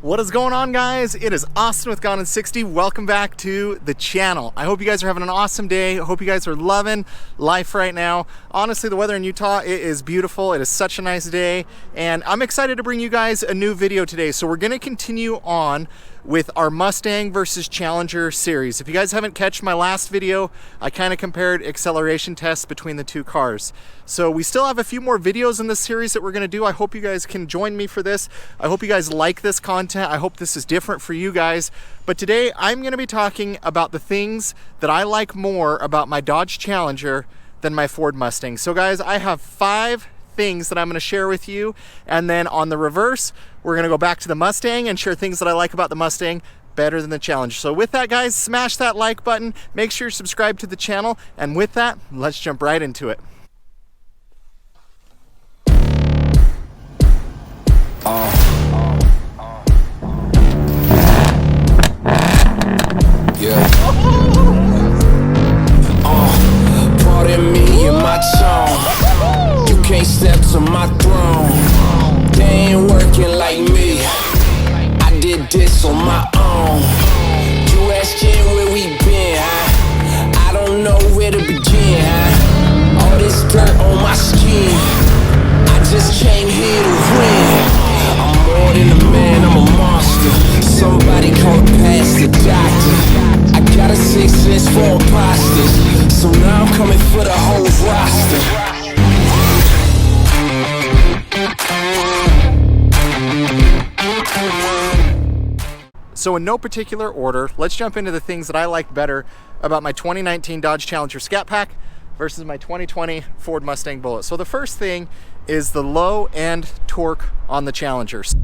What is going on, guys? It is Austin with Gone in 60. Welcome back to the channel. I hope you guys are having an awesome day. I hope you guys are loving life right now. Honestly, the weather in Utah, it is beautiful. It is such a nice day, and I'm excited to bring you guys a new video today. So we're gonna continue on with our Mustang versus Challenger series. If you guys haven't catched my last video, I kind of compared acceleration tests between the two cars. So we still have a few more videos in this series that we're gonna do. I hope you guys can join me for this. I hope you guys like this content. I hope this is different for you guys. But today I'm gonna be talking about the things that I like more about my Dodge Challenger than my Ford Mustang. So guys, I have 5 things that I'm gonna share with you, and then on the reverse, we're gonna go back to the Mustang and share things that I like about the Mustang better than the Challenger. So with that, guys, smash that like button, make sure you subscribe to the channel, and with that, let's jump right into it. Pardon me and my tone. You can't step to my throne. They ain't working like me. I did this on my own. You asking where we been, huh? I don't know where to begin, huh? All this dirt on my skin. I just came here to win. I'm more than a man, I'm a monster. Somebody call past the doctor. I got a 6 sense for imposters, so now I'm coming for the whole roster. So in no particular order, let's jump into the things that I like better about my 2019 Dodge Challenger Scat Pack versus my 2020 Ford Mustang Bullitt. So the first thing is the low end torque on the Challengers.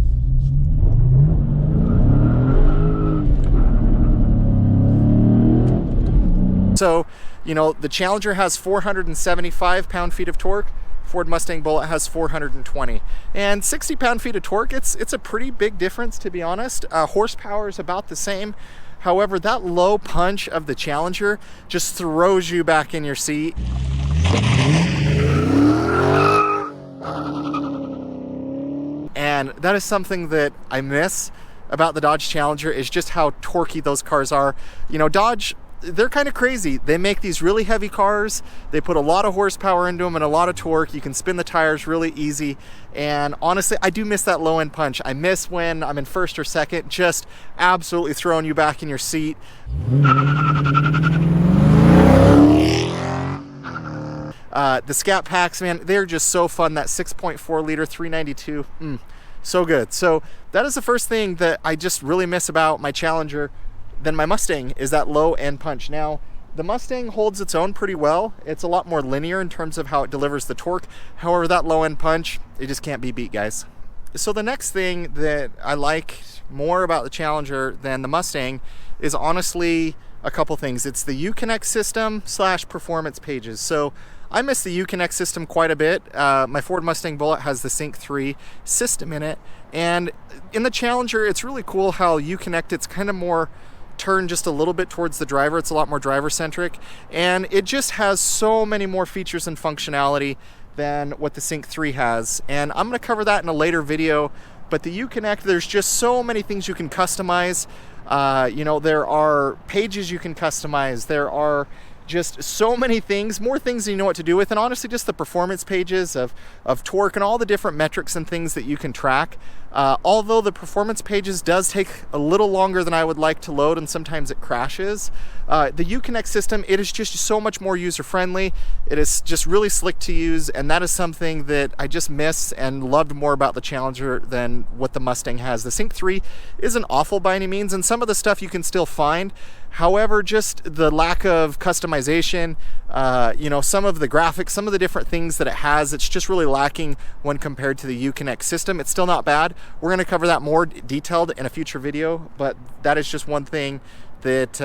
So, you know, the Challenger has 475 pound-feet of torque. Ford Mustang Bullitt has 420, and 60 pound-feet of torque, it's a pretty big difference, to be honest. Horsepower is about the same. However, that low punch of the Challenger just throws you back in your seat. And that is something that I miss about the Dodge Challenger, is just how torquey those cars are. You know, Dodge, they're kind of crazy. They make these really heavy cars. They put a lot of horsepower into them and a lot of torque. You can spin the tires really easy. And honestly, I do miss that low end punch. I miss when I'm in first or second, just absolutely throwing you back in your seat. The Scat Packs, man, they're just so fun. That 6.4 liter 392, so good. So that is the first thing that I just really miss about my Challenger than my Mustang, is that low end punch. Now, the Mustang holds its own pretty well. It's a lot more linear in terms of how it delivers the torque. However, that low end punch, it just can't be beat, guys. So the next thing that I like more about the Challenger than the Mustang is honestly a couple things. It's the Uconnect system / performance pages. So I miss the Uconnect system quite a bit. My Ford Mustang Bullitt has the Sync 3 system in it. And in the Challenger, it's really cool how Uconnect, it's kind of more turn just a little bit towards the driver. It's a lot more driver centric, and it just has so many more features and functionality than what the Sync 3 has, and I'm going to cover that in a later video. But the Uconnect, there's just so many things you can customize. You know, there are pages you can customize, there are just so many things, more things than you know what to do with, and honestly just the performance pages of torque and all the different metrics and things that you can track. Although the performance pages does take a little longer than I would like to load, and sometimes it crashes, the Uconnect system, it is just so much more user-friendly. It is just really slick to use, and that is something that I just miss and loved more about the Challenger than what the Mustang has. The Sync 3 isn't awful by any means, and some of the stuff you can still find. However, just the lack of customization, you know, some of the graphics, some of the different things that it has, it's just really lacking when compared to the Uconnect system. It's still not bad. We're going to cover that more detailed in a future video, but that is just one thing that,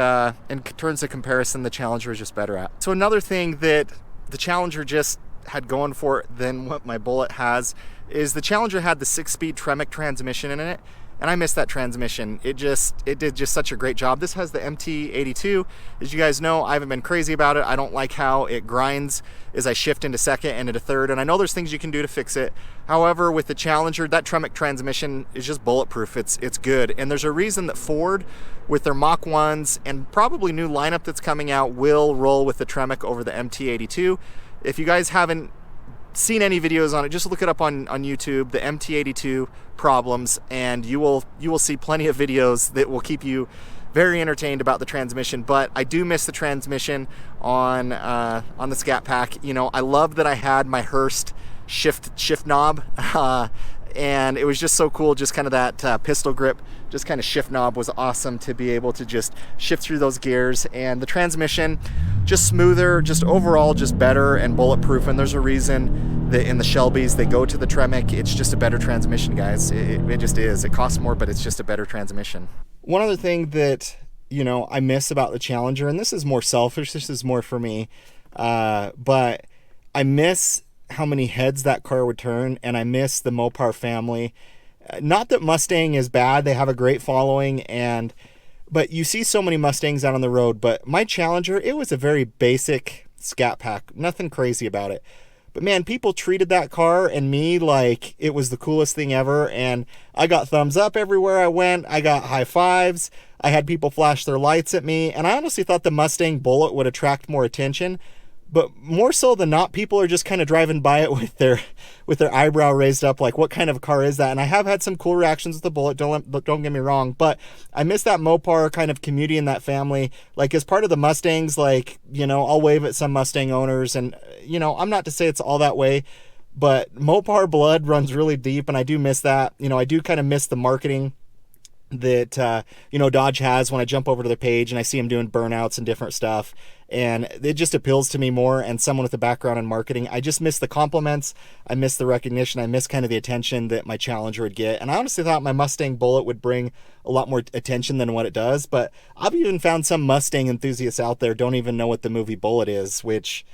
in terms of comparison, the Challenger is just better at. So another thing that the Challenger just had going for it than what my Bullitt has is the Challenger had the 6-speed Tremec transmission in it. and I missed that transmission. It did just such a great job. This has the MT82. As you guys know, I haven't been crazy about it. I don't like how it grinds as I shift into second and into third, and I know there's things you can do to fix it. However, with the Challenger, that Tremec transmission is just bulletproof. It's good, and there's a reason that Ford, with their Mach 1s and probably new lineup that's coming out, will roll with the Tremec over the MT82. If you guys haven't seen any videos on it, just look it up on YouTube, the MT82 problems, and you will see plenty of videos that will keep you very entertained about the transmission. But I do miss the transmission on the Scat Pack. You know, I love that I had my Hurst shift knob, and it was just so cool. Just kind of that pistol grip, just kind of shift knob was awesome to be able to just shift through those gears. And the transmission, just smoother, just overall just better and bulletproof. And there's a reason that in the Shelbys they go to the Tremec. It's just a better transmission, guys. It just is. It costs more, but it's just a better transmission. One other thing that, you know, I miss about the Challenger, and this is more selfish, this is more for me, but I miss how many heads that car would turn, and I miss the Mopar family. Not that Mustang is bad, they have a great following, but you see so many Mustangs out on the road. But my Challenger, it was a very basic Scat Pack, nothing crazy about it. But man, people treated that car and me like it was the coolest thing ever, and I got thumbs up everywhere I went. I got high fives. I had people flash their lights at me, and I honestly thought the Mustang Bullitt would attract more attention. But more so than not, people are just kind of driving by it with their eyebrow raised up, like, what kind of a car is that? And I have had some cool reactions with the Bullitt, don't get me wrong, but I miss that Mopar kind of community and that family. Like, as part of the Mustangs, like, you know, I'll wave at some Mustang owners, and, you know, I'm not to say it's all that way, but Mopar blood runs really deep, and I do miss that. You know, I do kind of miss the marketing that you know, Dodge has when I jump over to their page and I see them doing burnouts and different stuff, and it just appeals to me more. And someone with a background in marketing, I just miss the compliments, I miss the recognition, I miss kind of the attention that my Challenger would get. And I honestly thought my Mustang Bullitt would bring a lot more attention than what it does. But I've even found some Mustang enthusiasts out there don't even know what the movie Bullitt is, which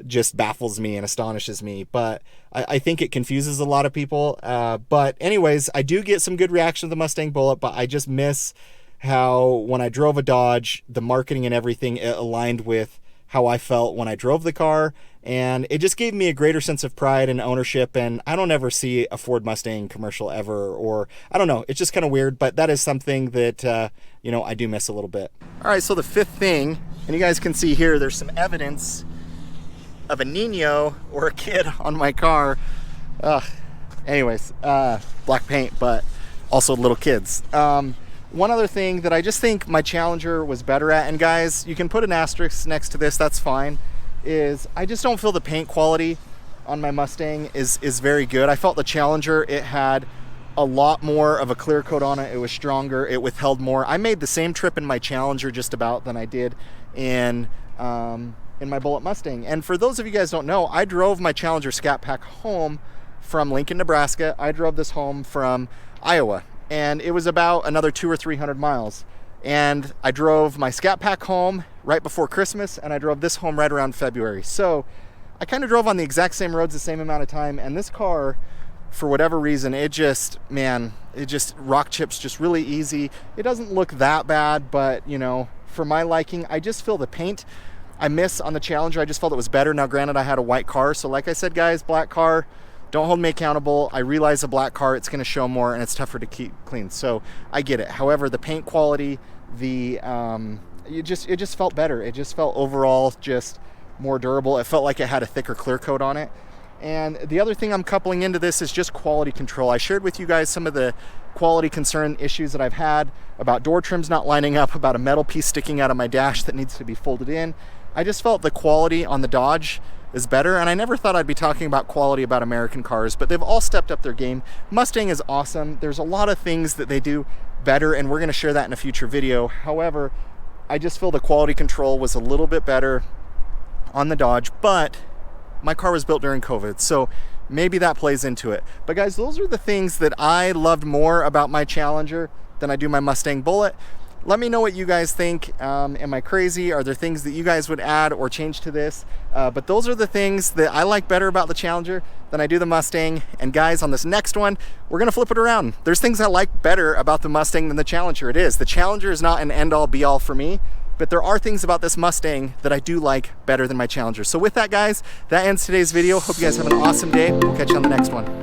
just baffles me and astonishes me. But I think it confuses a lot of people. But anyways, I do get some good reaction to the Mustang Bullitt, but I just miss how when I drove a Dodge, the marketing and everything, it aligned with how I felt when I drove the car, and it just gave me a greater sense of pride and ownership. And I don't ever see a Ford Mustang commercial ever, or I don't know, it's just kind of weird, but that is something that you know, I do miss a little bit. All right, so the fifth thing, and you guys can see here, there's some evidence of a Nino or a kid on my car. Anyways, black paint, but also little kids. One other thing that I just think my Challenger was better at, and guys, you can put an asterisk next to this, that's fine, is I just don't feel the paint quality on my Mustang is very good. I felt the Challenger, it had a lot more of a clear coat on it. It was stronger, it withheld more. I made the same trip in my Challenger just about than I did in my Bullitt Mustang. And for those of you guys who don't know, I drove my Challenger Scat Pack home from Lincoln, Nebraska. I drove this home from Iowa, and it was about another 200 or 300 miles. And I drove my Scat Pack home right before Christmas, and I drove this home right around February. So I kind of drove on the exact same roads the same amount of time, and this car, for whatever reason, it just rock chips just really easy. It doesn't look that bad, but you know, for my liking, I just feel the paint I miss on the Challenger. I just felt it was better. Now granted, I had a white car, so like I said, guys, black car, don't hold me accountable. I realize a black car, it's going to show more and it's tougher to keep clean, so I get it. However, the paint quality, it just felt better. It just felt overall just more durable. It felt like it had a thicker clear coat on it. And the other thing I'm coupling into this is just quality control. I shared with you guys some of the quality concern issues that I've had about door trims not lining up, about a metal piece sticking out of my dash that needs to be folded in. I just felt the quality on the Dodge is better, and I never thought I'd be talking about quality about American cars, but they've all stepped up their game. Mustang is awesome. There's a lot of things that they do better, and we're going to share that in a future video. However, I just feel the quality control was a little bit better on the Dodge, but my car was built during COVID, so maybe that plays into it. But guys, those are the things that I loved more about my Challenger than I do my Mustang Bullitt. Let me know what you guys think. Am I crazy? Are there things that you guys would add or change to this? But those are the things that I like better about the Challenger than I do the Mustang. And guys, on this next one, we're gonna flip it around. There's things I like better about the Mustang than the Challenger. It is. The Challenger is not an end-all be-all for me, but there are things about this Mustang that I do like better than my Challenger. So with that, guys, that ends today's video. Hope you guys have an awesome day. We'll catch you on the next one.